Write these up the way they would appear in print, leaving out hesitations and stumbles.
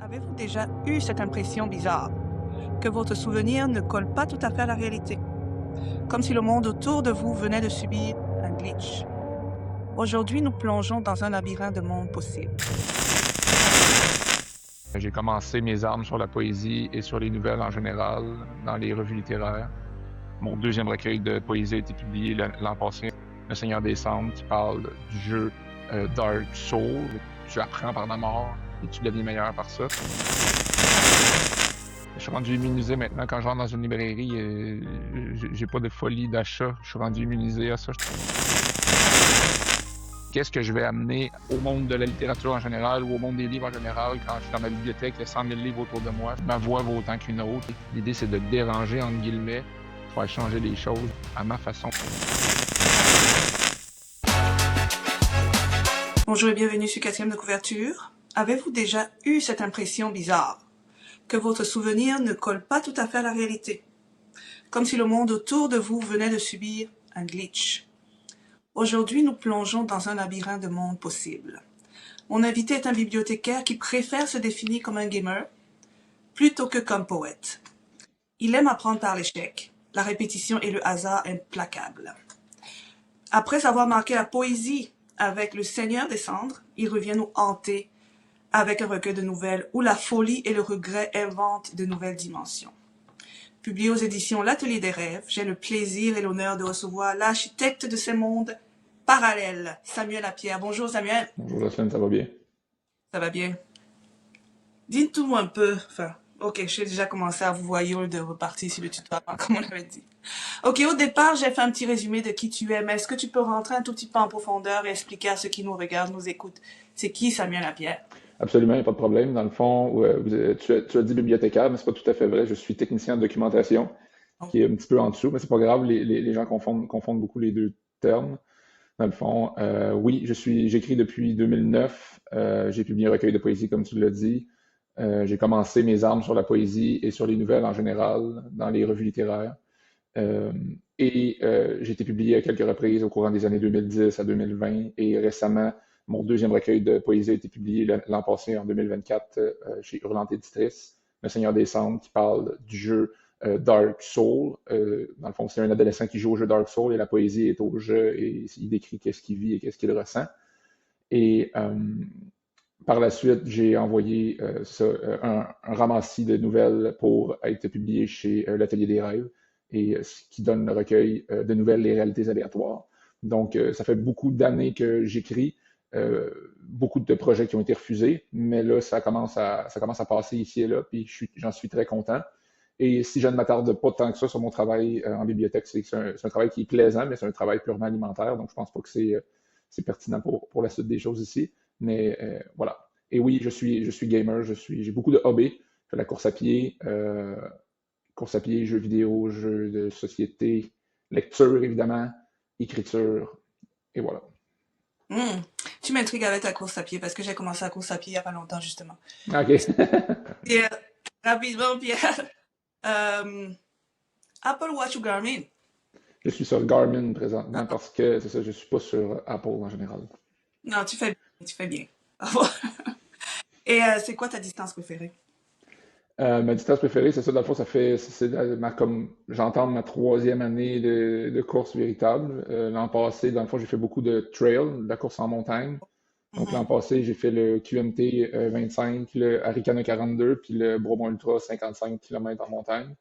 Avez-vous déjà eu cette impression bizarre que votre souvenir ne colle pas tout à fait à la réalité, comme si le monde autour de vous venait de subir un glitch? Aujourd'hui, nous plongeons dans un labyrinthe de mondes possibles. J'ai commencé mes armes sur la poésie et sur les nouvelles en général dans les revues littéraires. Mon deuxième recueil de poésie a été publié l'an passé, Le Seigneur des Cendres, qui parle du jeu Dark Soul. Tu apprends par la mort et tu deviens meilleur par ça. Je suis rendu immunisé maintenant. Quand je rentre dans une librairie, j'ai pas de folie d'achat. Je suis rendu immunisé à ça. Qu'est-ce que je vais amener au monde de la littérature en général ou au monde des livres en général quand je suis dans ma bibliothèque, il y a 100 000 livres autour de moi. Ma voix vaut autant qu'une autre. L'idée, c'est de déranger, entre guillemets, pour changer les choses à ma façon. Bonjour et bienvenue sur 4e de couverture. Avez-vous déjà eu cette impression bizarre que votre souvenir ne colle pas tout à fait à la réalité, comme si le monde autour de vous venait de subir un glitch? Aujourd'hui, nous plongeons dans un labyrinthe de mondes possibles. Mon invité est un bibliothécaire qui préfère se définir comme un gamer plutôt que comme poète. Il aime apprendre par l'échec, la répétition et le hasard implacable. Après avoir marqué la poésie avec Le Seigneur des Cendres, il revient nous hanter avec un recueil de nouvelles où la folie et le regret inventent de nouvelles dimensions. Publié aux éditions L'Atelier des Rêves, j'ai le plaisir et l'honneur de recevoir l'architecte de ces mondes parallèles, Samuel Lapierre. Bonjour Samuel. Bonjour Jocelyne, ça va bien? Ça va bien. Dis-nous un peu, ok, j'ai déjà commencé à vous voir de repartir sur le tutoiement, comme on l'avait dit. Ok, au départ, j'ai fait un petit résumé de qui tu es, mais est-ce que tu peux rentrer un tout petit peu en profondeur et expliquer à ceux qui nous regardent, nous écoutent, c'est qui Samuel Lapierre? Absolument, il n'y a pas de problème. Dans le fond, tu as dit bibliothécaire, mais c'est pas tout à fait vrai. Je suis technicien de documentation, qui est un petit peu en dessous, mais c'est pas grave. Les gens confondent beaucoup les deux termes. Dans le fond, oui, j'écris depuis 2009. J'ai publié un recueil de poésie, comme tu l'as dit. J'ai commencé mes armes sur la poésie et sur les nouvelles en général dans les revues littéraires. Euh, j'ai été publié à quelques reprises au courant des années 2010 à 2020 et récemment, mon deuxième recueil de poésie a été publié l'an passé, en 2024, chez Hurlante Éditrice, Le Seigneur des Cendres, qui parle du jeu Dark Soul. Dans le fond, c'est un adolescent qui joue au jeu Dark Soul et la poésie est au jeu et il décrit qu'est-ce qu'il vit et qu'est-ce qu'il ressent. Et par la suite, j'ai envoyé un ramassis de nouvelles pour être publié chez l'Atelier des Rêves, et ce qui donne le recueil de nouvelles Les Réalités aléatoires. Donc, ça fait beaucoup d'années que j'écris, beaucoup de projets qui ont été refusés, mais là, ça commence à passer ici et là, puis j'en suis très content. Et si je ne m'attarde pas tant que ça sur mon travail en bibliothèque, c'est un travail qui est plaisant, mais c'est un travail purement alimentaire, donc je pense pas que c'est pertinent pour la suite des choses ici. Mais voilà. Et oui, je suis gamer, j'ai beaucoup de hobbies. Je fais la course à pied, jeux vidéo, jeux de société, lecture évidemment, écriture, et voilà. Hmm. Tu m'intrigues avec ta course à pied parce que j'ai commencé la course à pied il n'y a pas longtemps justement. OK. Et rapidement, Pierre, euh, Apple Watch ou Garmin? Je suis sur Garmin présentement Ah, parce que c'est ça, je suis pas sur Apple en général. non, tu fais bien, tu fais bien. Et c'est quoi ta distance préférée? Ma distance préférée, c'est ça, dans le fond, comme j'entame ma troisième année de course véritable. L'an passé, dans le fond, j'ai fait beaucoup de trail, de la course en montagne. Donc l'an Mhm. passé, j'ai fait le QMT 25, le Arikana 42, puis le Bromont Ultra 55 km en montagne.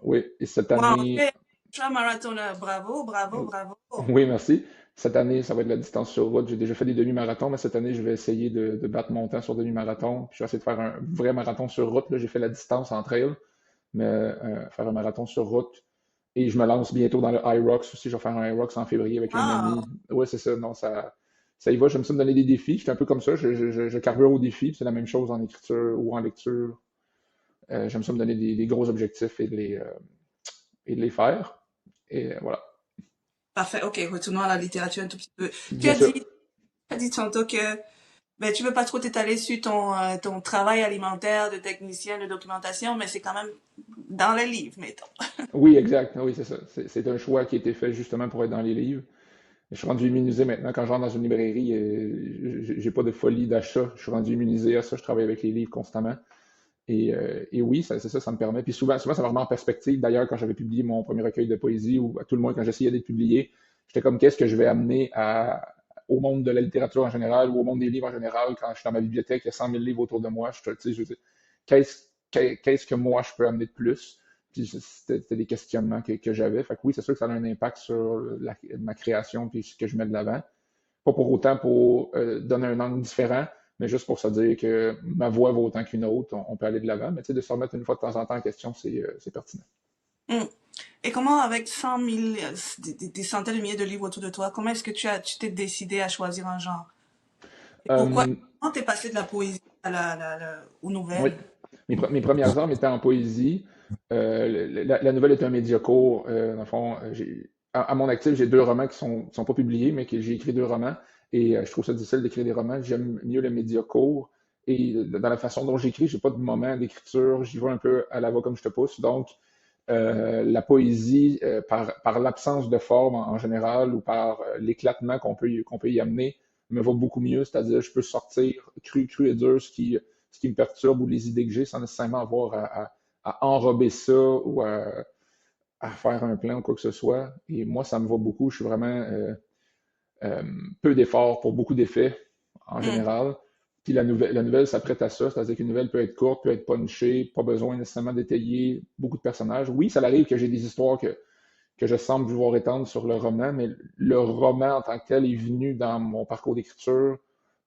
Oui, et cette Wow, année, ok. Ultra-marathonner, bravo, bravo, bravo. oui, merci. Cette année, ça va être la distance sur route. J'ai déjà fait des demi-marathons, mais cette année, je vais essayer de battre mon temps sur demi-marathon. Puis je vais essayer de faire un vrai marathon sur route. Là, j'ai fait la distance en trail, mais faire un marathon sur route. Et je me lance bientôt dans le Irox aussi. Je vais faire un Irox en février avec un Ah, ami. Oui, c'est ça. Non, ça y va. J'aime ça me donner des défis. Je suis un peu comme ça. Je carbure aux défis. C'est la même chose en écriture ou en lecture. J'aime ça me donner des gros objectifs et de les faire. Et voilà. parfait, ok, retournons à la littérature un tout petit peu. Tu Bien as sûr. dit, tu as dit tantôt que ben, tu veux pas trop t'étaler sur ton travail alimentaire de technicien de documentation, mais c'est quand même dans les livres, mettons. Oui, exact. Oui, c'est ça. C'est un choix qui a été fait justement pour être dans les livres. Je suis rendu immunisé maintenant. Quand je rentre dans une librairie, j'ai pas de folie d'achat. Je suis rendu immunisé à ça. Je travaille avec les livres constamment. Et oui, c'est ça, ça me permet. Puis souvent, ça me remet en perspective. D'ailleurs, quand j'avais publié mon premier recueil de poésie, ou à tout le moins quand j'essayais d'être publié, j'étais comme qu'est-ce que je vais amener au monde de la littérature en général ou au monde des livres en général quand je suis dans ma bibliothèque, il y a 100 000 livres autour de moi. Je veux dire, qu'est-ce que moi je peux amener de plus? Puis c'était des questionnements que j'avais. Fait que oui, c'est sûr que ça a un impact sur ma création puis ce que je mets de l'avant. Pas pour autant pour donner un angle différent, mais juste pour se dire que ma voix vaut autant qu'une autre, on peut aller de l'avant. Mais tu sais, de se remettre une fois de temps en temps en question, c'est pertinent. Hmm. Et comment, avec 100 000, des centaines de milliers de livres autour de toi, comment est-ce que tu t'es décidé à choisir un genre? Et pourquoi? Euh, Comment t'es passé de la poésie aux oui, nouvelles? mes premières armes étaient en poésie. La nouvelle est un média court. Dans le fond, à mon actif, j'ai deux romans qui sont pas publiés, mais que j'ai écrit deux romans. Et je trouve ça difficile d'écrire des romans. J'aime mieux le média court. Et dans la façon dont j'écris, j'ai pas de moment d'écriture. J'y vais un peu à la va comme je te pousse. Donc, la poésie, par l'absence de forme en général ou par l'éclatement qu'on peut y amener, me va beaucoup mieux. C'est-à-dire, je peux sortir cru et dur ce qui me perturbe ou les idées que j'ai sans nécessairement avoir à enrober ça ou à faire un plan ou quoi que ce soit. Et moi, ça me va beaucoup. Je suis vraiment euh, peu d'efforts pour beaucoup d'effets en Hmm. général. Puis la nouvelle s'apprête à ça, c'est-à-dire qu'une nouvelle peut être courte, peut être punchée, pas besoin nécessairement d'étayer beaucoup de personnages. Oui, ça arrive que j'ai des histoires que je semble vouloir étendre sur le roman, mais le roman en tant que tel est venu dans mon parcours d'écriture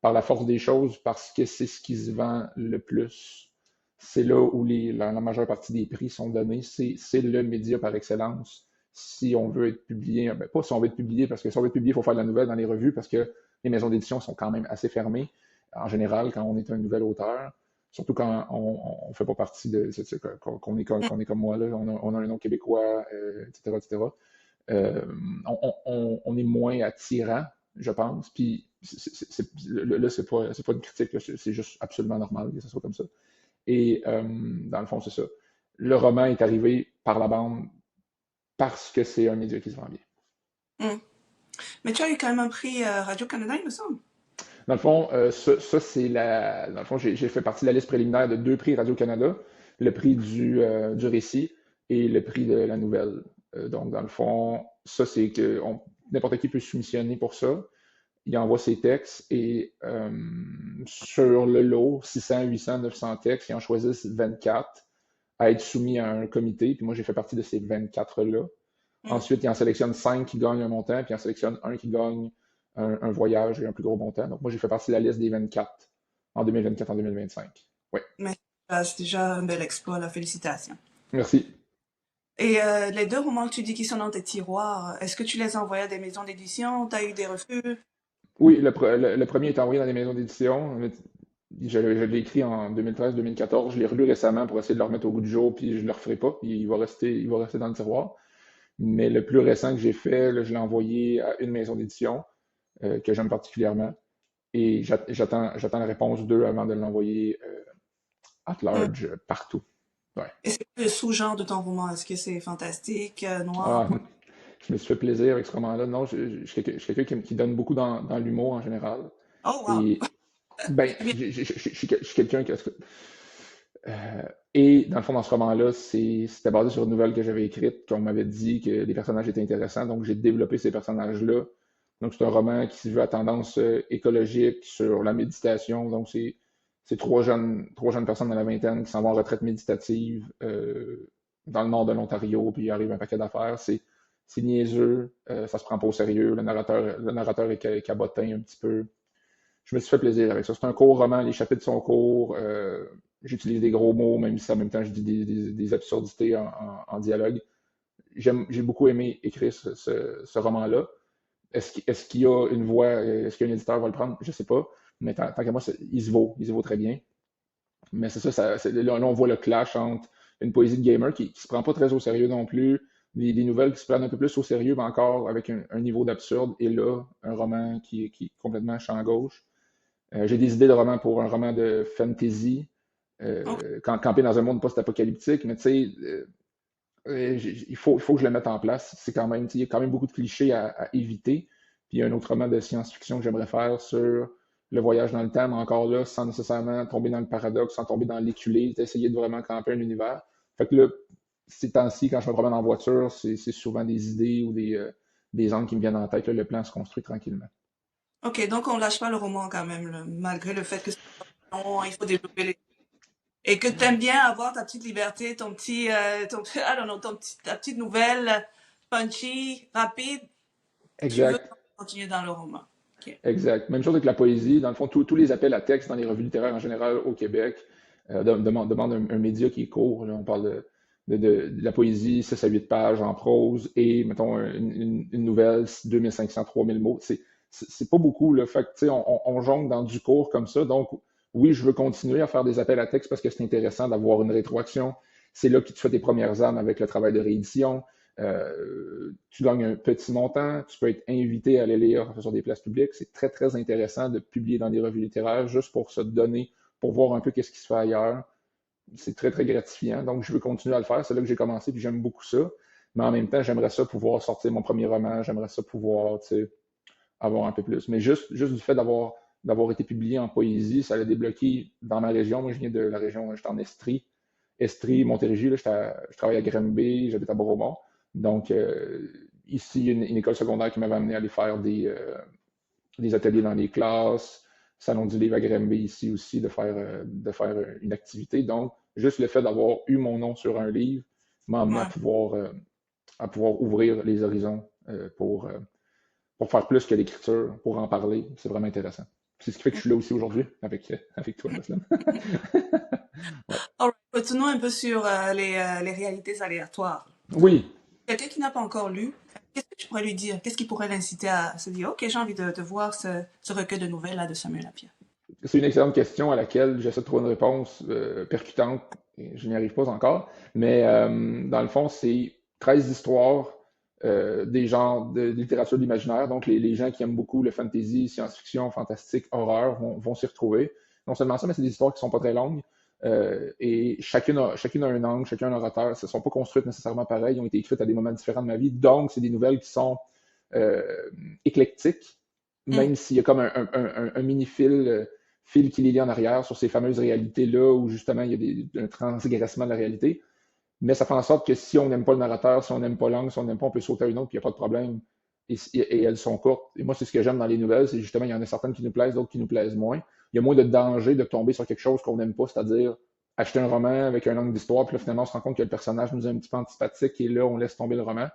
par la force des choses, parce que c'est ce qui se vend le plus. C'est là où la majeure partie des prix sont donnés. C'est le média par excellence. Si on veut être publié, ben pas si on veut être publié, parce que si on veut être publié, il faut faire de la nouvelle dans les revues, parce que les maisons d'édition sont quand même assez fermées, en général, quand on est un nouvel auteur. Surtout quand on ne fait pas partie de. Qu'on est comme moi, là, on a un nom québécois, etc., etc. On est moins attirant, je pense. Puis là, c'est pas une critique, c'est juste absolument normal que ce soit comme ça. Et dans le fond, c'est ça. Le roman est arrivé par la bande parce que c'est un média qui se vend bien. Hmm. Mais tu as eu quand même un prix Radio-Canada, il me semble. Dans le fond, c'est la. Dans le fond, j'ai fait partie de la liste préliminaire de deux prix Radio-Canada, le prix du récit et le prix de la nouvelle. Donc, dans le fond, ça, c'est que n'importe qui peut soumissionner pour ça. Il envoie ses textes et sur le lot, 600, 800, 900 textes, ils en choisissent 24 à être soumis à un comité. Puis moi, j'ai fait partie de ces 24-là. Hmm. Ensuite, il en sélectionne 5 qui gagnent un montant, puis il en sélectionne un qui gagne un voyage et un plus gros montant. Donc, moi, j'ai fait partie de la liste des 24 en 2024, en 2025. Oui. Mais c'est déjà un bel exploit, là. Félicitations. Merci. Et les deux romans que tu dis qui sont dans tes tiroirs, est-ce que tu les as envoyés à des maisons d'édition? Tu as eu des refus? Oui, le premier est envoyé dans les maisons d'édition. Je l'ai écrit en 2013-2014. Je l'ai relu récemment pour essayer de le remettre au goût du jour, puis je ne le referai pas. Il va rester dans le tiroir. Mais le plus récent que j'ai fait, là, je l'ai envoyé à une maison d'édition que j'aime particulièrement. Et j'attends la réponse d'eux avant de l'envoyer at Hmm. large partout. Ouais. Et c'est le sous-genre de ton roman? Est-ce que c'est fantastique, noir, Ah, point? je me suis fait plaisir avec ce roman-là. Non, je suis quelqu'un qui donne beaucoup dans l'humour en général. Oh, wow! Et ben, C'est bien. je suis quelqu'un qui. Et dans le fond, dans ce roman-là, c'était basé sur une nouvelle que j'avais écrite, qu'on m'avait dit que les personnages étaient intéressants, donc j'ai développé ces personnages-là. Donc c'est un roman qui se veut à tendance écologique sur la méditation. Donc c'est trois jeunes personnes dans la vingtaine qui s'en vont en retraite méditative dans le nord de l'Ontario, puis il arrive un paquet d'affaires. C'est niaiseux, ça se prend pas au sérieux. Le narrateur est cabotin un petit peu. Je me suis fait plaisir avec ça. C'est un court roman, les chapitres sont courts. J'utilise des gros mots, même si en même temps je dis des absurdités en dialogue. J'ai beaucoup aimé écrire ce roman-là. Est-ce qu'il y a une voix, est-ce qu'un éditeur va le prendre? Je ne sais pas. Mais tant qu'à moi, il se vaut très bien. Mais c'est ça, là, on voit le clash entre une poésie de gamer qui ne se prend pas très au sérieux non plus, des nouvelles qui se prennent un peu plus au sérieux, mais encore avec un niveau d'absurde, et là, un roman qui est complètement champ gauche. J'ai des idées de romans pour un roman de fantasy, Ok. camper dans un monde post-apocalyptique, mais tu sais, il faut que je le mette en place. C'est quand même, il y a quand même beaucoup de clichés à éviter. Puis il y a un autre roman de science-fiction que j'aimerais faire sur le voyage dans le temps, mais encore là, sans nécessairement tomber dans le paradoxe, sans tomber dans l'éculé, d'essayer de vraiment camper un univers. Fait que là, ces temps-ci, quand je me promène en voiture, c'est souvent des idées ou des angles qui me viennent en tête. Là, le plan se construit tranquillement. Ok, donc on lâche pas le roman quand même, là, malgré le fait que c'est long, il faut développer les... Et que t'aimes bien avoir ta petite liberté, ton petit, I don't know, ta petite nouvelle punchy, rapide, tu veux Exact. continuer dans le roman. Ok. Exact. Même chose avec la poésie. Dans le fond, tous les appels à texte dans les revues littéraires en général au Québec demandent un média qui est court. Là. On parle de la poésie, 6 à 8 pages en prose et, mettons, une nouvelle, 2500, 3000 mots. C'est pas beaucoup. Là. Fait que, tu sais, on jongle dans du court comme ça. Donc, oui, je veux continuer à faire des appels à texte parce que c'est intéressant d'avoir une rétroaction. C'est là que tu fais tes premières armes avec le travail de réédition. Tu gagnes un petit montant, tu peux être invité à aller lire sur des places publiques. C'est très, très intéressant de publier dans des revues littéraires juste pour se donner, pour voir un peu qu'est-ce qui se fait ailleurs. C'est très, très gratifiant. Donc, je veux continuer à le faire. C'est là que j'ai commencé, puis j'aime beaucoup ça. Mais en même temps, j'aimerais ça pouvoir sortir mon premier roman, j'aimerais ça pouvoir, tu sais, avoir un peu plus. Mais juste du fait d'avoir été publié en poésie, ça l'a débloqué dans ma région. Moi, je viens de la région, j'étais en Estrie. Estrie, Montérégie, là, je travaille à Granby, j'habite à Bromont. Donc, ici, il y a une école secondaire qui m'avait amené à aller faire des ateliers dans les classes, Salon du livre à Granby ici aussi, de faire une activité. Donc, juste le fait d'avoir eu mon nom sur un livre m'a amené Ouais. à pouvoir ouvrir les horizons pour faire plus que l'écriture, pour en parler. C'est vraiment intéressant. C'est ce qui fait que je suis là aussi aujourd'hui avec toi, Nestlé. Ouais. Alright. Continuons un peu sur les réalités aléatoires. Oui, Quelqu'un qui n'a pas encore lu, qu'est-ce que tu pourrais lui dire? Qu'est-ce qui pourrait l'inciter à se dire, OK, j'ai envie de voir ce recueil de nouvelles là de Samuel Lapierre. c'est une excellente question à laquelle j'essaie de trouver une réponse percutante. Et je n'y arrive pas encore. Mais dans le fond, c'est 13 histoires des genres de littérature de l'imaginaire. Donc, les gens qui aiment beaucoup le fantasy, science-fiction, fantastique, horreur vont s'y retrouver. Non seulement ça, mais c'est des histoires qui sont pas très longues. Et chacune a un angle, chacun un orateur. Elles ne sont pas construites nécessairement pareil. Elles ont été écrites à des moments différents de ma vie. Donc, c'est des nouvelles qui sont euh, éclectiques, Hmm. même s'il y a comme un mini-fil fil qui les lie en arrière sur ces fameuses réalités-là où justement il y a un transgressement de la réalité. Mais ça fait en sorte que si on n'aime pas le narrateur, si on n'aime pas l'angle, si on n'aime pas, on peut sauter à une autre, puis il n'y a pas de problème. Et elles sont courtes. Et moi, c'est ce que j'aime dans les nouvelles, c'est justement, il y en a certaines qui nous plaisent, d'autres qui nous plaisent moins. Il y a moins de danger de tomber sur quelque chose qu'on n'aime pas, c'est-à-dire acheter un roman avec un angle d'histoire, puis là, finalement, on se rend compte que le personnage nous est un petit peu antipathique, et là, on laisse tomber le roman.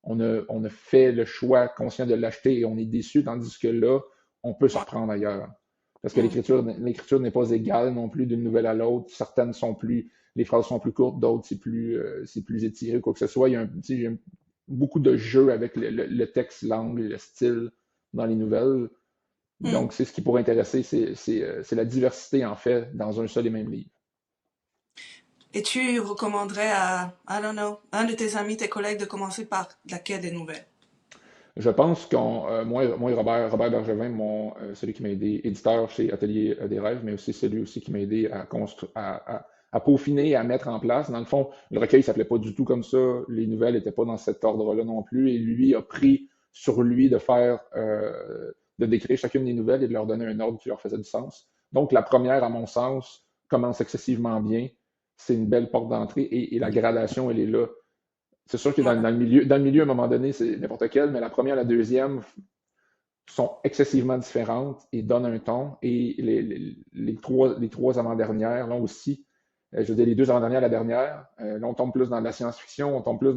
On a fait le choix conscient de l'acheter et on est déçu, tandis que là, on peut se Ouais. reprendre ailleurs. Parce que Hmm. l'écriture n'est pas égale non plus d'une nouvelle à l'autre. Certaines sont plus, les phrases sont plus courtes, d'autres c'est plus étiré, quoi que ce soit. Il y a beaucoup de jeux avec le texte, l'angle, le style dans les nouvelles. Hmm. Donc, c'est ce qui pourrait intéresser, c'est la diversité, en fait, dans un seul et même livre. Et tu recommanderais à, I don't know, un de tes amis, tes collègues de commencer par laquelle des nouvelles? Je pense moi et Robert Bergevin, celui qui m'a aidé, éditeur chez Atelier des Rêves, mais aussi celui aussi qui m'a aidé à construire, à peaufiner, à mettre en place. Dans le fond, le recueil s'appelait pas du tout comme ça. Les nouvelles n'étaient pas dans cet ordre-là non plus. Et lui a pris sur lui de décrire chacune des nouvelles et de leur donner un ordre qui leur faisait du sens. Donc, la première, à mon sens, commence excessivement bien. C'est une belle porte d'entrée et la gradation, elle est là. C'est sûr que Ouais. dans le milieu, à un moment donné, c'est n'importe quel, mais la première et la deuxième sont excessivement différentes et donnent un ton. Et les trois avant-dernières, là aussi, je veux dire, les deux avant-dernières, la dernière, là, on tombe plus dans de la science-fiction, on tombe plus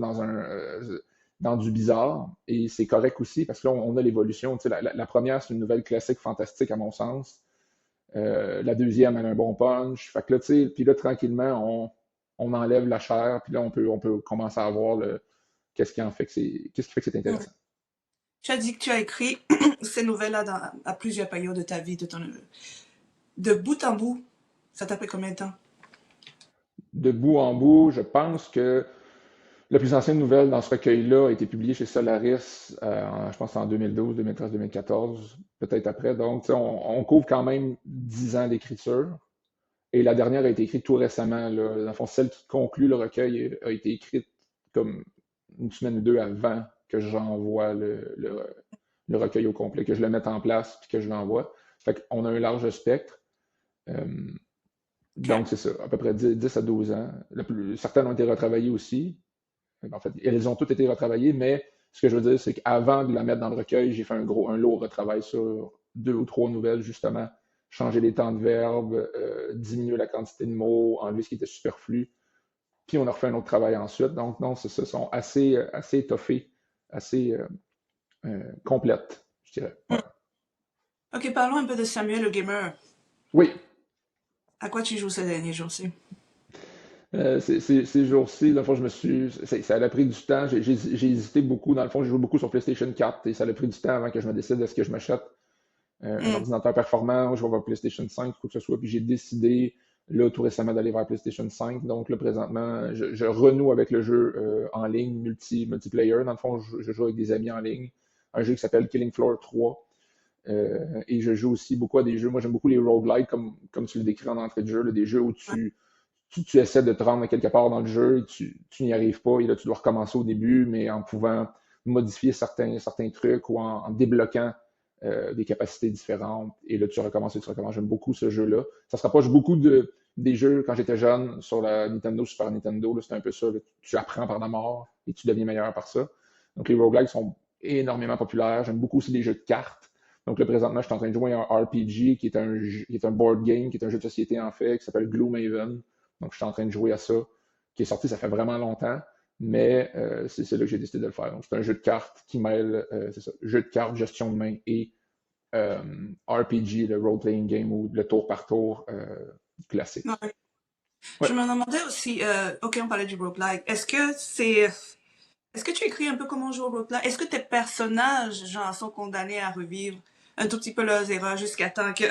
dans du bizarre, et c'est correct aussi, parce que là, on a l'évolution. Tu sais, la première, c'est une nouvelle classique fantastique, à mon sens. La deuxième, elle a un bon punch. Fait que là, tu sais, puis là, tranquillement, on enlève la chair, puis là, on peut commencer à voir qu'est-ce qui fait que c'est Hmm. intéressant. Tu as dit que tu as écrit ces nouvelles-là à plusieurs périodes de ta vie, de bout en bout. Ça t'a pris combien de temps? De bout en bout, je pense que la plus ancienne nouvelle dans ce recueil-là a été publiée chez Solaris, je pense en 2012, 2013, 2014, peut-être après. Donc, tu sais, on couvre quand même 10 ans d'écriture. Et la dernière a été écrite tout récemment. Là. Dans le fond, celle qui conclut le recueil a été écrite comme une semaine ou deux avant que j'envoie le recueil au complet, que je le mette en place puis que je l'envoie. Fait qu'on a un large spectre. Euh, OK. donc, c'est ça, à peu près 10 à 12 ans. Certaines ont été retravaillées aussi. En fait, elles ont toutes été retravaillées, mais ce que je veux dire, c'est qu'avant de la mettre dans le recueil, j'ai fait un lourd retravail sur 2 ou 3 nouvelles, justement. Changer les temps de verbe, diminuer la quantité de mots, enlever ce qui était superflu. Puis on a refait un autre travail ensuite. Donc, non, ce sont assez étoffées, assez complètes, je dirais. Ouais. Hmm. OK, parlons un peu de Samuel le gamer. Oui, À quoi tu joues ces derniers jours-ci? ces jours-ci, dans le fond, ça a pris du temps. J'ai hésité beaucoup. Dans le fond, j'ai joué beaucoup sur PlayStation 4 et ça a pris du temps avant que je me décide de ce que je m'achète. Un Hmm. ordinateur performant, je vais vers PlayStation 5, quoi que ce soit. Puis j'ai décidé, là, tout récemment, d'aller vers PlayStation 5. Donc là, présentement, je renoue avec le jeu en ligne, multiplayer. Dans le fond, je joue avec des amis en ligne. Un jeu qui s'appelle Killing Floor 3. Et je joue aussi beaucoup à des jeux. Moi, j'aime beaucoup les roguelites, comme tu le décris en entrée de jeu, là, des jeux où tu essaies de te rendre quelque part dans le jeu et tu n'y arrives pas. Et là, tu dois recommencer au début, mais en pouvant modifier certains trucs ou en débloquant des capacités différentes. Et là, tu recommences et tu recommences. J'aime beaucoup ce jeu-là. Ça se rapproche beaucoup des jeux quand j'étais jeune sur la Nintendo, Super Nintendo. C'était un peu ça. Là. Tu apprends par la mort et tu deviens meilleur par ça. Donc, les roguelikes sont énormément populaires. J'aime beaucoup aussi les jeux de cartes. Donc là, présentement, je suis en train de jouer à un RPG qui est un board game, qui est un jeu de société en fait, qui s'appelle Gloomhaven. Donc, je suis en train de jouer à ça, qui est sorti, ça fait vraiment longtemps, mais c'est là que j'ai décidé de le faire. Donc, c'est un jeu de cartes qui mêle, c'est ça, jeu de cartes, gestion de main et euh, RPG, le role-playing game ou le tour par tour classique. Ouais. Ouais. Je me demandais aussi, OK, on parlait du roguelike. Est-ce que tu écris un peu comment on joue au roguelike? Est-ce que tes personnages, genre, sont condamnés à revivre un tout petit peu leurs erreurs jusqu'à temps que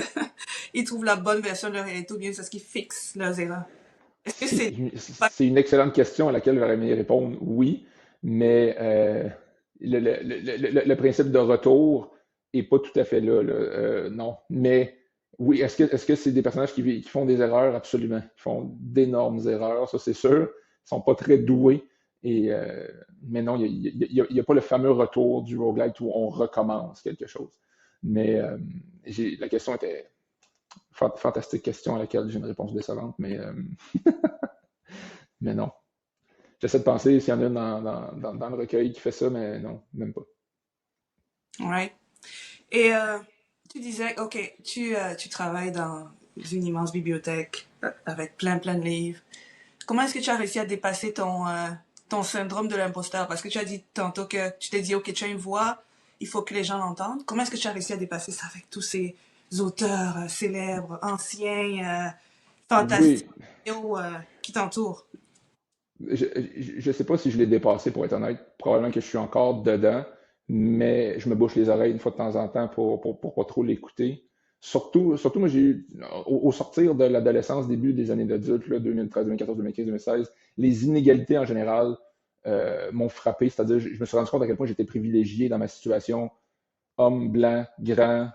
ils trouvent la bonne version de leur réalité ou bien c'est ce qu'ils fixent leurs erreurs? Est-ce que c'est pas... C'est une excellente question à laquelle j'aurais aimé répondre oui, mais le principe de retour est pas tout à fait là. Non. Mais oui, est-ce que c'est des personnages qui font des erreurs? Absolument. Ils font d'énormes erreurs, ça c'est sûr. Ils sont pas très doués. Et, mais non, il y a pas le fameux retour du roguelite où on recommence quelque chose. Mais la question était fantastique question à laquelle j'ai une réponse décevante, mais non. J'essaie de penser s'il y en a une dans le recueil qui fait ça, mais non, même pas. Ouais. Et tu disais, OK, tu travailles dans une immense bibliothèque avec plein de livres. Comment est-ce que tu as réussi à dépasser ton syndrome de l'imposteur? Parce que tu as dit tantôt que tu t'es dit, OK, tu as une voix, il faut que les gens l'entendent. Comment est-ce que tu as réussi à dépasser ça avec tous ces auteurs célèbres, anciens, fantastiques, Oui, qui t'entourent? je sais pas si je l'ai dépassé pour être honnête. Probablement que je suis encore dedans, mais je me bouche les oreilles une fois de temps en temps pour pas trop l'écouter. Surtout, moi, j'ai eu, au sortir de l'adolescence, début des années d'adulte, là, 2013, 2014, 2015, 2016, les inégalités en général m'ont frappé. C'est-à-dire, je me suis rendu compte à quel point j'étais privilégié dans ma situation, homme, blanc, grand,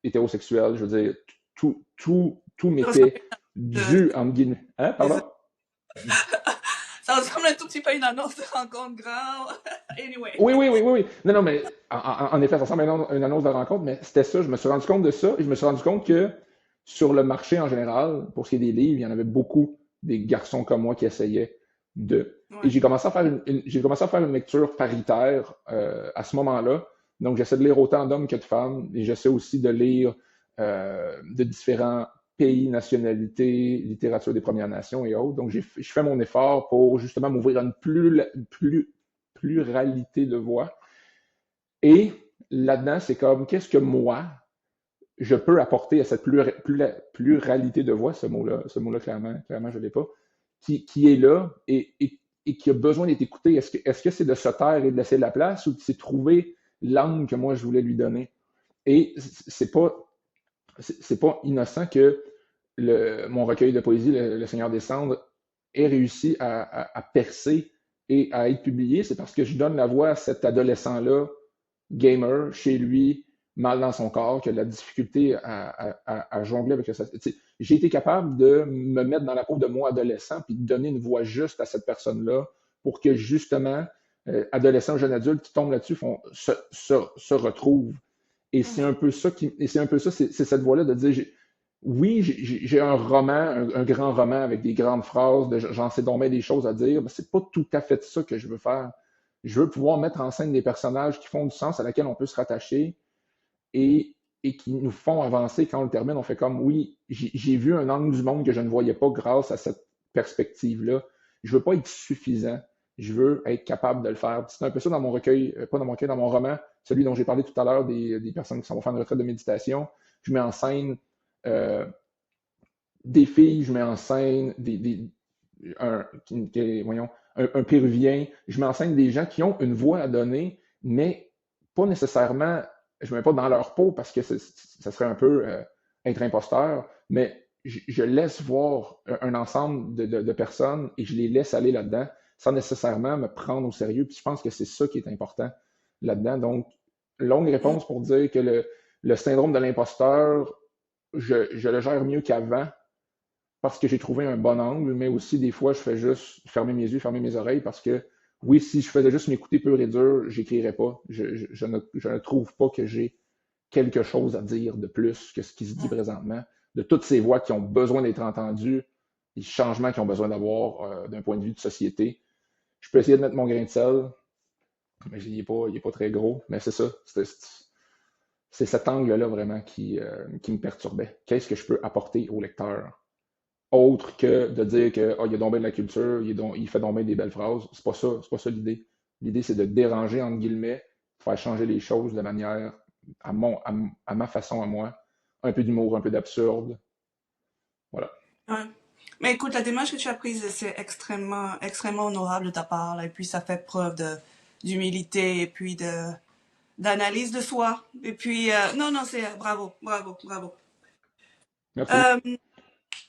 hétérosexuel. Je veux dire, tout Ça ressemble m'était de- dû, entre guillemets. Hein, pardon? ça ressemble un tout petit peu à une annonce de rencontre grand. Anyway. Oui. Non, non, mais en effet, ça ressemble à une annonce de rencontre, mais c'était ça. Je me suis rendu compte de ça et je me suis rendu compte que sur le marché en général, pour ce qui est des livres, il y en avait beaucoup des garçons comme moi qui essayaient de. Et Ouais. j'ai commencé à faire j'ai commencé à faire une lecture paritaire à ce moment-là. Donc, j'essaie de lire autant d'hommes que de femmes et j'essaie aussi de lire de différents pays, nationalités, littérature des Premières Nations et autres. Donc, je fais mon effort pour justement m'ouvrir à une pluralité de voix. Et là-dedans, c'est comme, qu'est-ce que moi, je peux apporter à cette pluralité de voix, ce mot-là clairement, je ne l'ai pas, qui est là et qui a besoin d'être écouté. Est-ce que c'est de se taire et de laisser la place ou c'est trouver l'angle que moi je voulais lui donner? Et c'est pas innocent que mon recueil de poésie, le Seigneur des Cendres, ait réussi à percer et à être publié. C'est parce que je donne la voix à cet adolescent-là, gamer, chez lui, mal dans son corps, qui a de la difficulté à jongler avec ça. J'ai été capable de me mettre dans la peau de moi adolescent puis de donner une voix juste à cette personne-là pour que justement adolescents, jeunes adultes qui tombent là-dessus se retrouvent. Et c'est un Mhm. peu ça c'est cette voie-là de dire, oui, j'ai un roman, un grand roman avec des grandes phrases, j'en sais donc bien des choses à dire, mais c'est pas tout à fait ça que je veux faire. Je veux pouvoir mettre en scène des personnages qui font du sens, à laquelle on peut se rattacher et, et qui nous font avancer quand on le termine. On fait comme, oui, j'ai vu un angle du monde que je ne voyais pas grâce à cette perspective-là. Je veux pas être suffisant. Je veux être capable de le faire. C'est un peu ça dans mon recueil, pas dans mon recueil, dans mon roman, celui dont j'ai parlé tout à l'heure, des personnes qui s'en vont faire une retraite de méditation. Je mets en scène euh, des filles, je mets en scène voyons, un péruvien, je mets en scène des gens qui ont une voix à donner, mais pas nécessairement, je ne mets pas dans leur peau parce que ça serait un peu être imposteur, mais je laisse voir un ensemble de personnes et je les laisse aller là-dedans sans nécessairement me prendre au sérieux. Puis je pense que c'est ça qui est important là-dedans. Donc, longue Mhm. réponse pour dire que le syndrome de l'imposteur, je le gère mieux qu'avant parce que j'ai trouvé un bon angle, mais aussi des fois, je fais juste fermer mes yeux, fermer mes oreilles parce que oui, si je faisais juste m'écouter pur et dur, j'écrirais pas. Je ne trouve pas que j'ai quelque chose à dire de plus que ce qui se dit présentement. De toutes ces voix qui ont besoin d'être entendues, les changements qu'ils ont besoin d'avoir d'un point de vue de société. Je peux essayer de mettre mon grain de sel, mais il est pas très gros. Mais c'est ça. C'est cet angle-là vraiment qui me perturbait. Qu'est-ce que je peux apporter au lecteur? Autre que de dire que il a donc bien de la culture, il fait donc bien des belles phrases. C'est pas ça l'idée. L'idée, c'est de déranger, entre guillemets, faire changer les choses de manière à ma façon à moi. Un peu d'humour, un peu d'absurde. Voilà. Ouais. Mais écoute, la démarche que tu as prise, c'est extrêmement, extrêmement honorable de ta part, là. Et puis, ça fait preuve d'humilité et puis d'analyse de soi. Et puis, non, non, c'est bravo, bravo, bravo. Merci. Euh,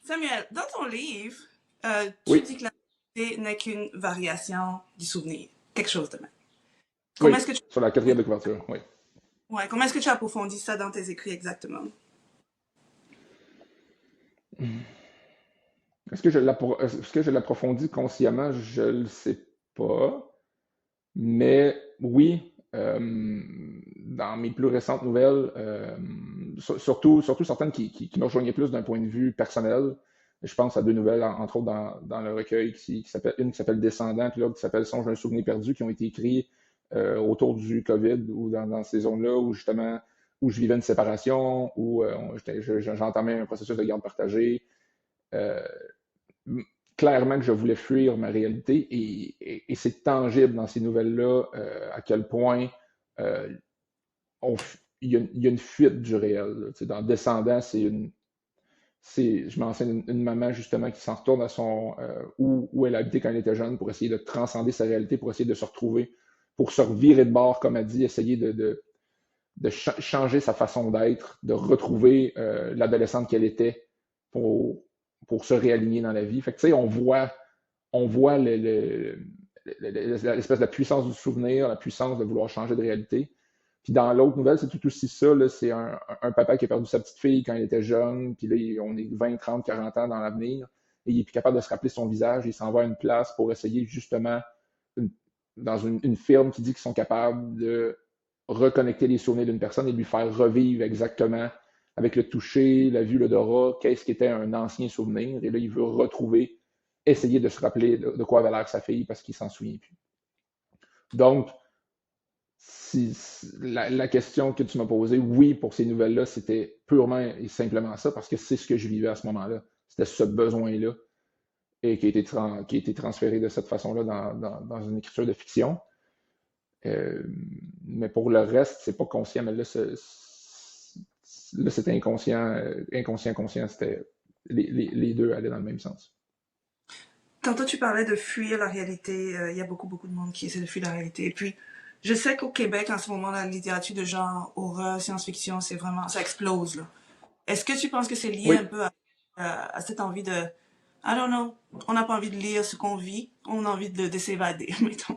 Samuel, dans ton livre, tu Oui, dis que la réalité n'est qu'une variation du souvenir. Quelque chose de même. oui. Comment est-ce que tu, Sur la quatrième de couverture, oui. ouais, comment est-ce que tu approfondis ça dans tes écrits exactement? Est-ce que je l'approfondis consciemment? Je le sais pas. Mais oui, dans mes plus récentes nouvelles, surtout certaines qui me rejoignaient plus d'un point de vue personnel. Je pense à deux nouvelles, entre autres dans le recueil, une qui s'appelle Descendant, puis l'autre qui s'appelle Songe d'un souvenir perdu, qui ont été écrits autour du COVID ou dans ces zones-là où justement où je vivais une séparation, où j'entamais un processus de garde partagée. Euh, Clairement que je voulais fuir ma réalité et c'est tangible dans ces nouvelles-là à quel point euh, il y a une fuite du réel. Là. Dans Descendant, je m'enseigne une maman justement qui s'en retourne à où elle habitait quand elle était jeune pour essayer de transcender sa réalité, pour essayer de se retrouver, pour se revirer de bord, comme elle dit, essayer de changer sa façon d'être, de retrouver l'adolescente qu'elle était pour, pour se réaligner dans la vie. Fait que, tu sais, on voit l'espèce de la puissance du souvenir, la puissance de vouloir changer de réalité. Puis dans l'autre nouvelle, c'est tout aussi ça. Là, c'est un papa qui a perdu sa petite fille quand il était jeune, puis là, on est 20, 30, 40 ans dans l'avenir, et il est plus capable de se rappeler son visage, il s'en va à une place pour essayer justement, une- dans une firme qui dit qu'ils sont capables de reconnecter les souvenirs d'une personne et lui faire revivre exactement avec le toucher, la vue, l'odorat, qu'est-ce qui était un ancien souvenir. Et là, il veut retrouver, essayer de se rappeler de quoi avait l'air sa fille parce qu'il s'en souvient plus. Donc, la question que tu m'as posée, oui, pour ces nouvelles-là, c'était purement et simplement ça, parce que c'est ce que je vivais à ce moment-là. C'était ce besoin-là et qui a été transféré de cette façon-là dans une écriture de fiction. Euh, mais pour le reste, c'est pas conscient, mais là c'était inconscient, inconscient, conscient, c'était les deux allaient dans le même sens. Tantôt, tu parlais de fuir la réalité. Il y a beaucoup, beaucoup de monde qui essaie de fuir la réalité. Et puis, je sais qu'au Québec, en ce moment, la littérature de genre, horreur, science-fiction, c'est vraiment, ça explose, là. Est-ce que tu penses que c'est lié Oui, un peu à cette envie de, I don't know, on n'a pas envie de lire ce qu'on vit, on a envie de s'évader, mettons.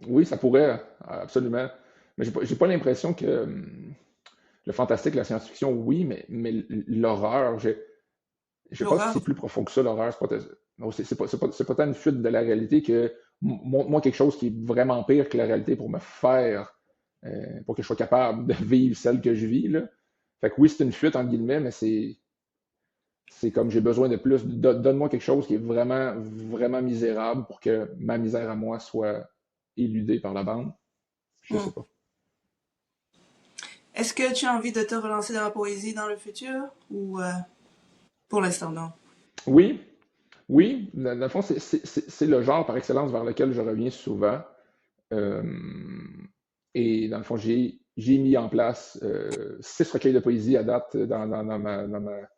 oui, ça pourrait, absolument. Mais j'ai pas l'impression que le fantastique, la science-fiction, oui, mais l'horreur, je sais pas si L'horreur, c'est plus profond que ça, l'horreur. bon, c'est pas tant une fuite de la réalité que montre-moi quelque chose qui est vraiment pire que la réalité pour me faire, pour que je sois capable de vivre celle que je vis, là. Fait que oui, c'est une fuite, entre guillemets, mais c'est comme j'ai besoin de plus. Donne-moi quelque chose qui est vraiment, vraiment misérable pour que ma misère à moi soit éludée par la bande. Je sais Hmm. pas. Est-ce que tu as envie de te relancer dans la poésie dans le futur ou pour l'instant non? Oui, oui, dans le fond, c'est le genre par excellence vers lequel je reviens souvent. Euh, et dans le fond, j'ai mis en place 6 recueils de poésie à date dans ma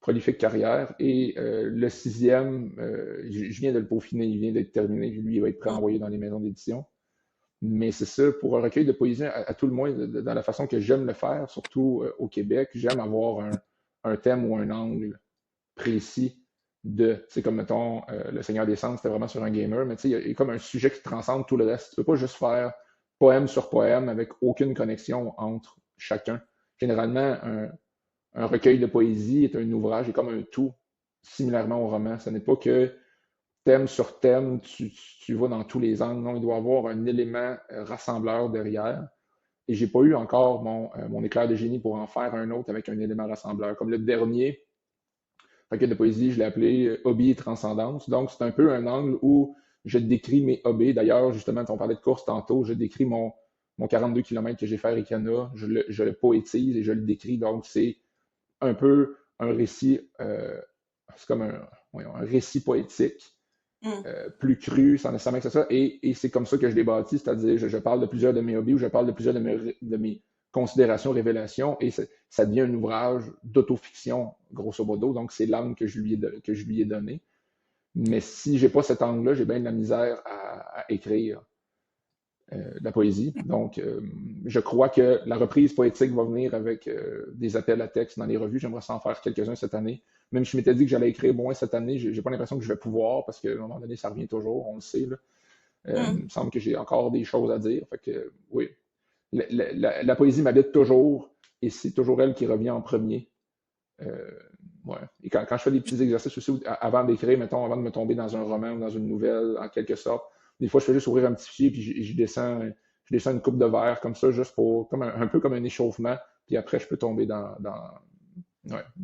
prolifique carrière. Et le sixième, je viens de le peaufiner, il vient d'être terminé. Lui, il va être prêt à Hmm. envoyer dans les maisons d'édition. Mais c'est ça, pour un recueil de poésie, à tout le moins, dans la façon que j'aime le faire, surtout au Québec, j'aime avoir un thème ou un angle précis de. C'est comme, mettons, Le Seigneur des Cendres, c'était vraiment sur un gamer, mais tu sais, il y a comme un sujet qui transcende tout le reste. Tu peux pas juste faire poème sur poème avec aucune connexion entre chacun. Généralement, un recueil de poésie est un ouvrage, est comme un tout, similairement au roman. Ce n'est pas que thème sur thème, tu vas dans tous les angles. Non, il doit y avoir un élément rassembleur derrière. Et j'ai pas eu encore mon éclair de génie pour en faire un autre avec un élément rassembleur. Comme le dernier recueil de poésie, je l'ai appelé Hobby et Transcendance. Donc, c'est un peu un angle où je décris mes hobbies. D'ailleurs, justement, on parlait de course tantôt, je décris mon 42 km que j'ai fait à Ricana, je le poétise et je le décris. Donc, c'est un peu un récit, c'est comme voyons, un récit poétique Hmm. plus cru, sans nécessairement que c'est ça. Et c'est comme ça que je l'ai bâti, c'est-à-dire je parle de plusieurs de mes hobbies ou je parle de plusieurs de mes considérations, révélations, et ça devient un ouvrage d'autofiction, grosso modo. Donc, c'est l'angle que je lui ai donné. Mais si j'ai pas cet angle-là, j'ai bien de la misère à écrire de la poésie. Donc, je crois que la reprise poétique va venir avec des appels à texte dans les revues. J'aimerais s'en faire quelques-uns cette année. Même si je m'étais dit que j'allais écrire moins cette année, j'ai pas l'impression que je vais pouvoir parce qu'à un moment donné, ça revient toujours, on le sait. Là. Hmm. Il me semble que j'ai encore des choses à dire. Fait que, oui, la poésie m'habite toujours et c'est toujours elle qui revient en premier. Euh, ouais. Et quand je fais des petits exercices aussi, avant d'écrire, mettons, avant de me tomber dans un roman ou dans une nouvelle, en quelque sorte, des fois, je fais juste ouvrir un petit fichier puis je descends une coupe de verre comme ça, juste pour, comme un peu comme un échauffement, puis après, je peux tomber ouais,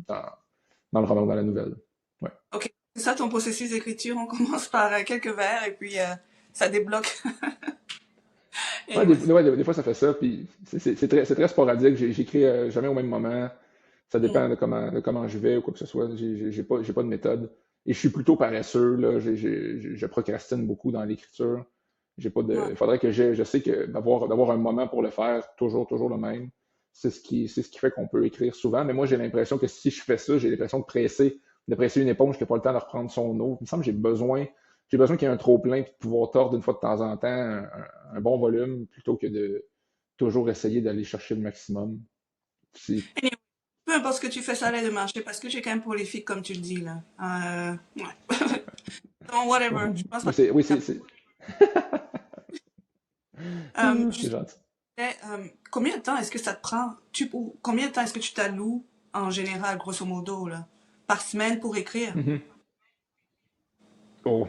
dans le roman ou dans la nouvelle. Ouais. Ok, c'est ça ton processus d'écriture. On commence par quelques vers et puis ça débloque. Anyways. Des fois, ça fait ça, puis c'est très sporadique. J'écris jamais au même moment. Ça Hmm. dépend de comment je vais ou quoi que ce soit. J'ai pas de méthode. Et je suis plutôt paresseux, là. Je procrastine beaucoup dans l'écriture. J'ai pas Ouais. de. Il faudrait que je sais que d'avoir un moment pour le faire, toujours le même, c'est ce qui fait qu'on peut écrire souvent. Mais moi, j'ai l'impression que si je fais ça, j'ai l'impression de presser une éponge qui n'a pas le temps de reprendre son eau. Il me semble que j'ai besoin qu'il y ait un trop-plein et de pouvoir tordre une fois de temps en temps un bon volume plutôt que de toujours essayer d'aller chercher le maximum. C'est Anyway, peu importe ce que tu fais, ça allait de marcher parce que j'ai quand même prolifique comme tu le dis là. Ouais. Donc whatever. Je pense que oui, ça. c'est Juste, gentil. combien de temps est-ce que ça te prend? Ou combien de temps est-ce que tu t'alloues en général, grosso modo, là, par semaine pour écrire? Mhm. Oh,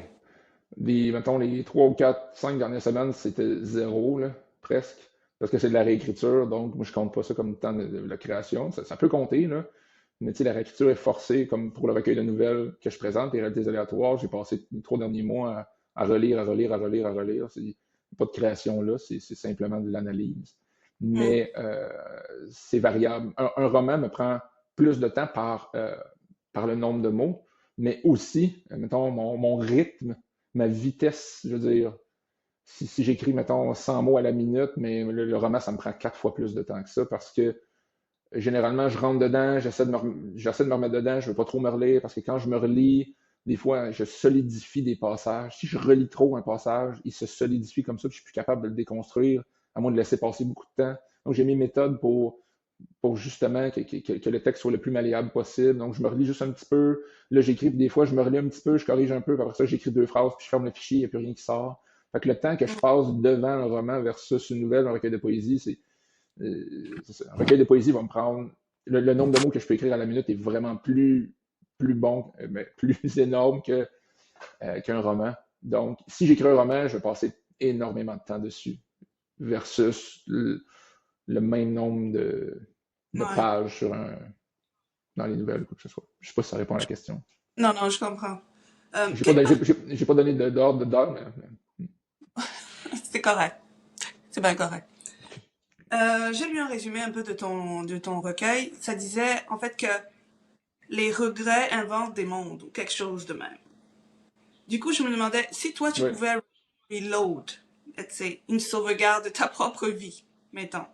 mettons, les 3 ou 4 5 dernières semaines, c'était zéro, là, presque. Parce que c'est de la réécriture, donc moi je compte pas ça comme temps de la création. Ça peut compter, là. Mais tu sais, la réécriture est forcée, comme pour le recueil de nouvelles que je présente, les réalités aléatoires. J'ai passé les 3 derniers mois à relire, à relire, à relire, à relire. C'est pas de création là, c'est simplement de l'analyse. Hmm. Mais c'est variable. Un roman me prend plus de temps par le nombre de mots, mais aussi, mettons, mon rythme, ma vitesse, je veux dire. Si j'écris, mettons, 100 mots à la minute, mais le roman, ça me prend 4 fois plus de temps que ça parce que généralement, je rentre dedans, j'essaie de me remettre dedans, je ne veux pas trop me relire parce que quand je me relis, des fois, je solidifie des passages. Si je relis trop un passage, il se solidifie comme ça, puis je suis plus capable de le déconstruire, à moins de laisser passer beaucoup de temps. Donc, j'ai mes méthodes pour justement que le texte soit le plus malléable possible. Donc, je me relis juste un petit peu. Là, j'écris, puis des fois, je me relis un petit peu, je corrige un peu, puis après ça, j'écris 2 phrases, puis je ferme le fichier, il n'y a plus rien qui sort. Fait que le temps que je passe devant un roman versus une nouvelle, un recueil de poésie, c'est ça. Un recueil de poésie va me prendre. Le nombre de mots que je peux écrire à la minute est vraiment plus bon, mais plus énorme que qu'un roman. Donc, si j'écris un roman, je vais passer énormément de temps dessus versus le même nombre de Ouais. pages dans les nouvelles ou quoi que ce soit. Je sais pas si ça répond à la question. Non, non, je comprends. J'ai pas, j'ai pas donné d'ordre, mais C'est correct. C'est bien correct. J'ai lu un résumé un peu de ton recueil. Ça disait, en fait, que les regrets inventent des mondes ou quelque chose de même. Du coup, je me demandais, si toi, tu oui. pouvais reload, let's say, une sauvegarde de ta propre vie, mettons,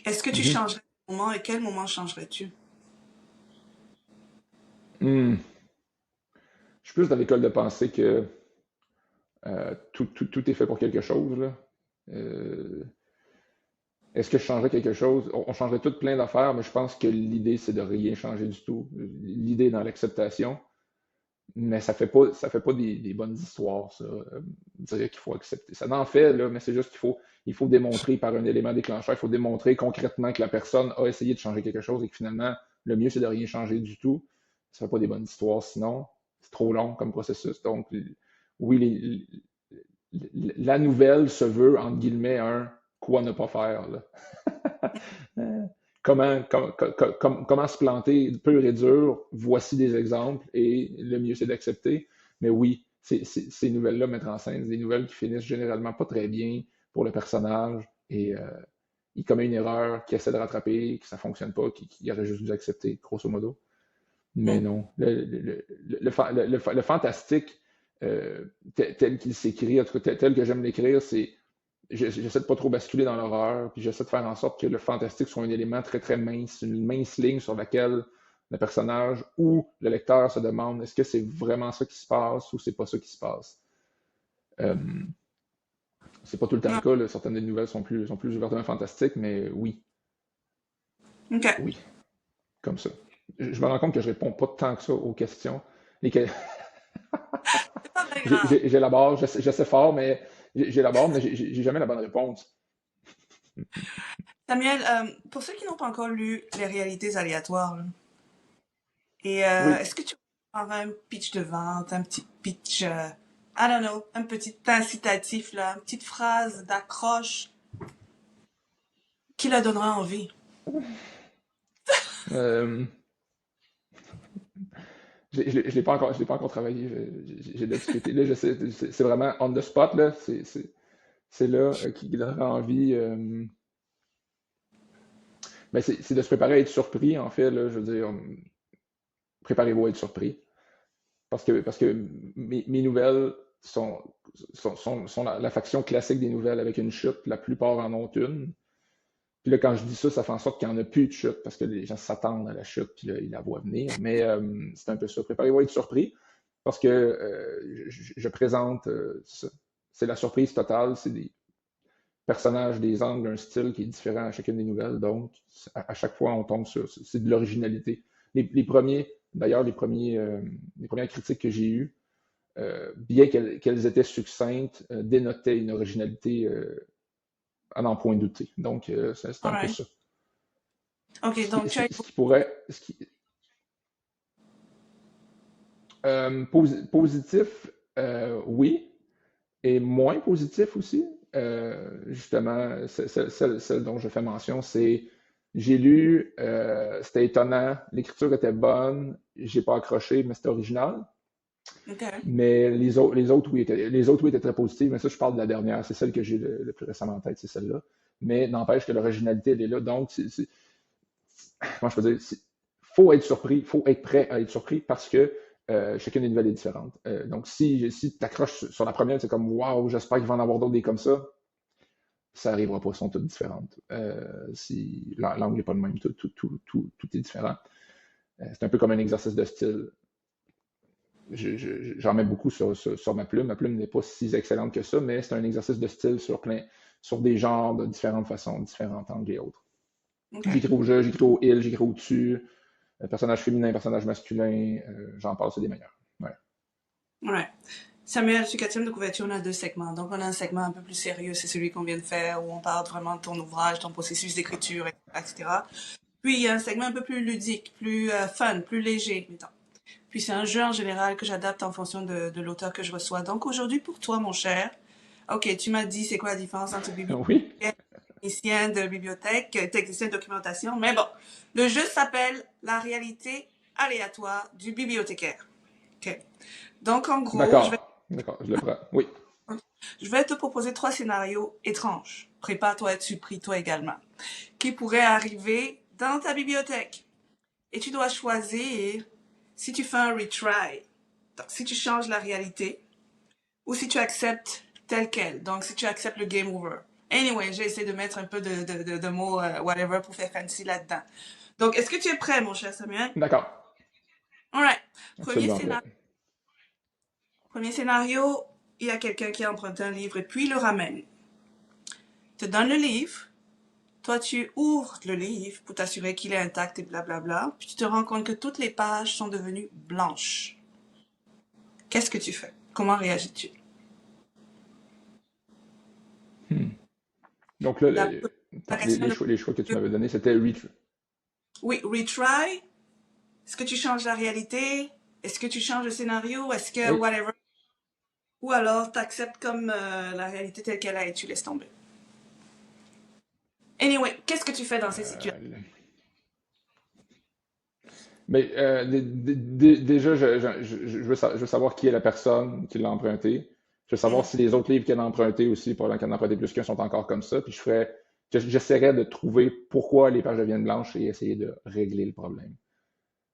est-ce que tu Mhm. changerais un moment et quel moment changerais-tu? Hmm. Je suis plus dans l'école de pensée que tout est fait pour quelque chose, là. Euh, Est-ce que je changerais quelque chose? On changerait tout plein d'affaires, mais je pense que l'idée, c'est de rien changer du tout. L'idée est dans l'acceptation, mais ça fait pas des bonnes histoires, ça. Dire qu'il faut accepter. Ça en fait, là, mais c'est juste qu'il faut démontrer par un élément déclencheur, il faut démontrer concrètement que la personne a essayé de changer quelque chose et que finalement, le mieux, c'est de rien changer du tout. Ça fait pas des bonnes histoires sinon. C'est trop long comme processus. Donc, oui, la nouvelle se veut, entre guillemets, un quoi ne pas faire, là. Comment se planter pur et dur, voici des exemples et le mieux c'est d'accepter. Mais oui, ces nouvelles-là mettent en scène des nouvelles qui finissent généralement pas très bien pour le personnage et il commet une erreur, qui essaie de rattraper, que ça fonctionne pas, qui aurait juste dû accepter, grosso modo. Mais Hmm. non, le fantastique tel qu'il s'écrit, en tout cas tel que j'aime l'écrire, c'est j'essaie de pas trop basculer dans l'horreur, puis j'essaie de faire en sorte que le fantastique soit un élément très très mince, une mince ligne sur laquelle le personnage ou le lecteur se demande est-ce que c'est vraiment ça qui se passe ou c'est pas ça qui se passe. Euh, c'est pas tout le temps le Ouais. cas, là. Certaines des nouvelles sont plus ouvertement fantastiques, mais oui, OK. oui, comme ça. Je me rends compte que je réponds pas tant que ça aux questions. Les que- C'est pas très grave. j'élabore, j'essaie fort, mais j'élabore, mais j'ai jamais la bonne réponse. Samuel, pour ceux qui n'ont pas encore lu Les réalités aléatoires, là, et Oui. est-ce que tu aurais un pitch de vente, un petit pitch, I don't know, un petit incitatif, là, une petite phrase d'accroche qui la donnera envie? Euh, je l'ai pas encore travaillé. J'ai de la difficulté. Là, c'est vraiment on the spot, là. C'est là qui donnera envie. Ben, c'est de se préparer à être surpris, en fait, là. Je veux dire, préparez-vous à être surpris. Parce que mes nouvelles sont la faction classique des nouvelles avec une chute. La plupart en ont une. Puis là, quand je dis ça, ça fait en sorte qu'il n'y en a plus de chute parce que les gens s'attendent à la chute, puis là, ils la voient venir. Mais c'est un peu ça. Préparez-vous à être surpris parce que je présente ça. C'est la surprise totale. C'est des personnages, des angles, un style qui est différent à chacune des nouvelles. Donc, à chaque fois, on tombe sur. C'est de l'originalité. Les premiers, d'ailleurs, les premières critiques que j'ai eues, bien qu'elles étaient succinctes, dénotaient une originalité à n'en point douter. Donc, c'est un peu Alright. ça. OK, Ce qui, donc ce tu as qui- ce qui pourrait. Positif, oui, et moins positif aussi. Justement, celle dont je fais mention, c'est j'ai lu, c'était étonnant, l'écriture était bonne, j'ai pas accroché, mais c'était original. OK. Mais les autres, oui, étaient très positives, mais ça, je parle de la dernière, c'est celle que j'ai le plus récemment en tête, c'est celle-là. Mais n'empêche que l'originalité, elle est là. Donc, comment je peux dire, faut être surpris, faut être prêt à être surpris parce que chacune des nouvelles est différente. Donc, si tu accroches sur la première, c'est comme waouh, j'espère qu'il va en avoir d'autres des comme ça n'arrivera pas, elles sont toutes différentes. Si l'angle n'est pas le même, tout est différent. C'est un peu comme un exercice de style. J'en mets beaucoup sur ma plume. Ma plume n'est pas si excellente que ça, mais c'est un exercice de style sur des genres de différentes façons, différents angles et autres. OK. J'écris au jeu, j'écris au il, j'écris au dessus, personnage féminin, personnage masculin, j'en passe, c'est des meilleurs. Ouais. Ouais. Samuel, sur Quatrième de couverture, on a deux segments. Donc, on a un segment un peu plus sérieux, c'est celui qu'on vient de faire, où on parle vraiment de ton ouvrage, ton processus d'écriture, etc. Puis, il y a un segment un peu plus ludique, plus fun, plus léger, mettons. Puis c'est un jeu en général que j'adapte en fonction de l'auteur que je reçois. Donc aujourd'hui, pour toi, mon cher, ok, tu m'as dit c'est quoi la différence entre Oui, bibliothécaire, technicien de bibliothèque, technicien de documentation. Mais bon, le jeu s'appelle La réalité aléatoire du bibliothécaire. Ok. Donc en gros, d'accord, je le prends. Oui, je vais te proposer trois scénarios étranges. Prépare-toi à être surpris, toi également, qui pourraient arriver dans ta bibliothèque. Et tu dois choisir si tu fais un retry, donc si tu changes la réalité, ou si tu acceptes tel quel, donc si tu acceptes le game over. Anyway, j'ai essayé de mettre un peu de mots, whatever, pour faire fancy là-dedans. Donc, est-ce que tu es prêt, mon cher Samuel? d'accord, Alright. Premier absolument prêt. scénario. Premier scénario, il y a quelqu'un qui a emprunté un livre et puis le ramène. Te donne le livre. Toi, tu ouvres le livre pour t'assurer qu'il est intact et blablabla. Puis tu te rends compte que toutes les pages sont devenues blanches. Qu'est-ce que tu fais? Comment réagis-tu? Hmm. Donc là, La, la question de... les choix que tu m'avais donnés, c'était reach. Oui, retry. Est-ce que tu changes la réalité? Est-ce que tu changes le scénario? Est-ce que Oui. whatever? Ou alors t'acceptes comme la réalité telle qu'elle est et tu laisses tomber. Anyway, qu'est-ce que tu fais dans ces situations? Euh, mais déjà, je veux savoir qui est la personne qui l'a emprunté. Je veux savoir Mhm. si les autres livres qu'elle a empruntés aussi, pour qu'elle en a emprunté plus qu'un, sont encore comme ça. Puis j'essaierais de trouver pourquoi les pages deviennent blanches et essayer de régler le problème.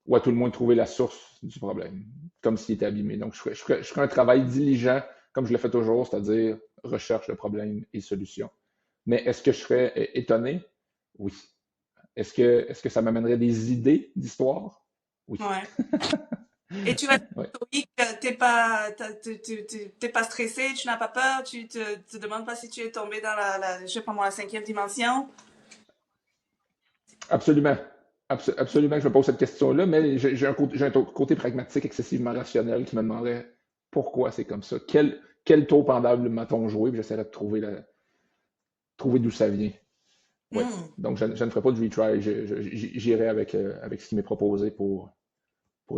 Ou à tout le moins trouver la source du problème, comme s'il était abîmé. Donc, je ferais un travail diligent, comme je le fais toujours, c'est-à-dire recherche de problème et solution. Mais est-ce que je serais étonné? Oui. Est-ce que ça m'amènerait des idées d'histoire? Oui. Ouais. Et tu restes Ouais. stoïque, t'es pas stressé, tu n'as pas peur, tu te demandes pas si tu es tombé dans je sais pas moi, la cinquième dimension. Absolument. Absolument que je me pose cette question-là, mais j'ai un côté pragmatique excessivement rationnel qui me demanderait pourquoi c'est comme ça. Quel tour pendable m'a-t-on joué? Puis j'essaierais de trouver d'où ça vient. Oui. Hmm, Donc, je ne ferai pas de retry. J'irai avec ce qui m'est proposé pour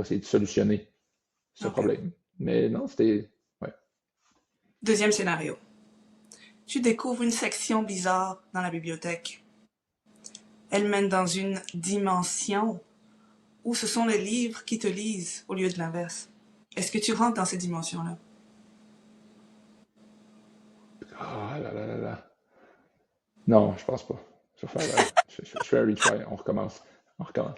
essayer de solutionner ce ok. problème. Mais non, c'était. Ouais. Deuxième scénario. Tu découvres une section bizarre dans la bibliothèque. Elle mène dans une dimension où ce sont les livres qui te lisent au lieu de l'inverse. Est-ce que tu rentres dans cette dimension-là? Ah là là là là. Non, je pense pas. Je vais faire, je fais un retry. On recommence. On recommence.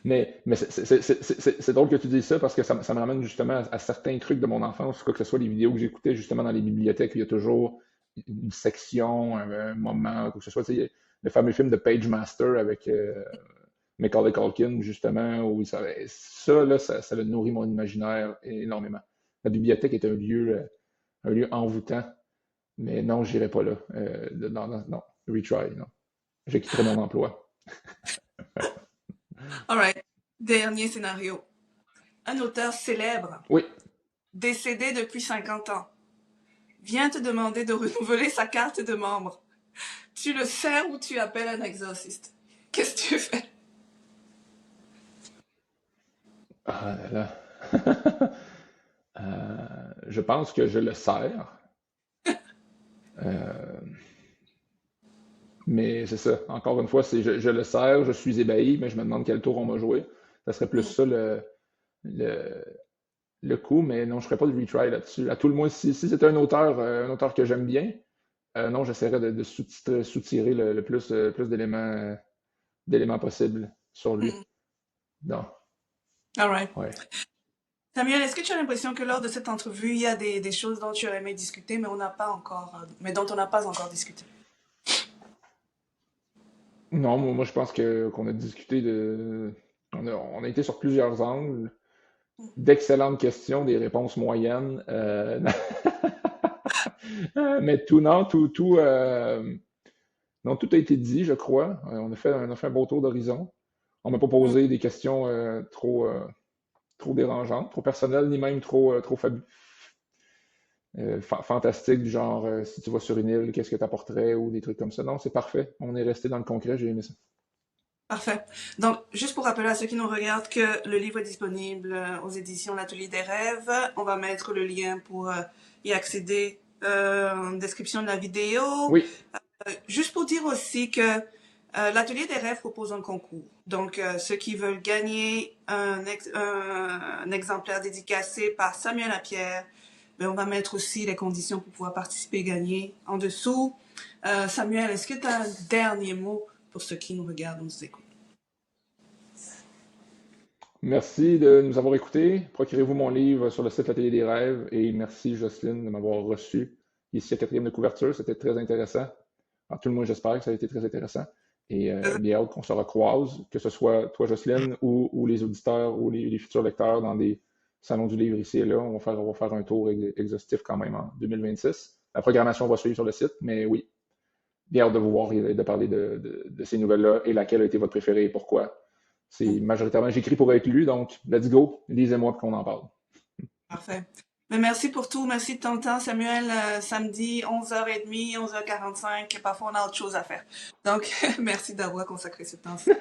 Mais c'est drôle que tu dises ça parce que ça me ramène justement à certains trucs de mon enfance, quoi que ce soit les vidéos que j'écoutais justement dans les bibliothèques, il y a toujours une section, un moment, quoi que ce soit. Tu sais, le fameux film de Page Master avec Macaulay Culkin, justement, où ça, là, ça a nourri mon imaginaire énormément. La bibliothèque est un lieu envoûtant, mais non, j'irai pas là. Non, non, non. Retry, non. Je quitterai mon emploi. Alright. Dernier scénario. Un auteur célèbre, Oui. décédé depuis 50 ans, vient te demander de renouveler sa carte de membre. Tu le sers ou tu appelles un exorciste? Qu'est-ce que tu fais? Ah là là. Je pense que je le sers. Euh, mais c'est ça. Encore une fois, je le sers, je suis ébahi, mais je me demande quel tour on m'a joué. Ça serait plus ça le, le coup, mais non, je ne ferais pas de retry là-dessus. À tout le moins, si c'était un auteur que j'aime bien, non, j'essaierais de soutirer le plus d'éléments possibles sur lui. Mm. Non, Alright. ouais. Samuel, est-ce que tu as l'impression que lors de cette entrevue, il y a des choses dont tu aurais aimé discuter, mais dont on n'a pas encore discuté? Non, moi je pense qu'on a discuté on a été sur plusieurs angles. D'excellentes questions, des réponses moyennes. Mais non, non, tout a été dit, je crois. On a fait un beau tour d'horizon. On m'a pas Mm. posé des questions trop dérangeantes, trop personnelles, ni même trop fantastiques, du genre si tu vas sur une île, qu'est-ce que tu apporterais ou des trucs comme ça. Non, c'est parfait. On est resté dans le concret, j'ai aimé ça. Parfait. Donc, juste pour rappeler à ceux qui nous regardent que le livre est disponible aux éditions L'Atelier des Rêves, on va mettre le lien pour y accéder en description de la vidéo. Oui, Juste pour dire aussi que l'Atelier des Rêves propose un concours. Donc, ceux qui veulent gagner un exemplaire dédicacé par Samuel Lapierre, ben, on va mettre aussi les conditions pour pouvoir participer et gagner en dessous. Samuel, est-ce que tu as un dernier mot pour ceux qui nous regardent ou nous écoutent? merci de nous avoir écoutés. Procurez-vous mon livre sur le site L'Atelier des Rêves et merci Jocelyne de m'avoir reçu ici à quatrième de couverture. C'était très intéressant. En tout le monde, j'espère que ça a été très intéressant. Et bien hâte qu'on se recroise, que ce soit toi, Jocelyne, ou les auditeurs ou les futurs lecteurs dans des salons du livre ici et là. On va faire un tour exhaustif quand même en 2026. La programmation va suivre sur le site, mais oui, bien hâte de vous voir et de parler de ces nouvelles-là et laquelle a été votre préférée et pourquoi. C'est majoritairement, j'écris pour être lu, donc let's go, lisez-moi pour qu'on en parle. Parfait. Mais merci pour tout. Merci de ton temps, Samuel. Samedi, 11h30, 11h45. Parfois, on a autre chose à faire. Donc, merci d'avoir consacré ce temps-ci.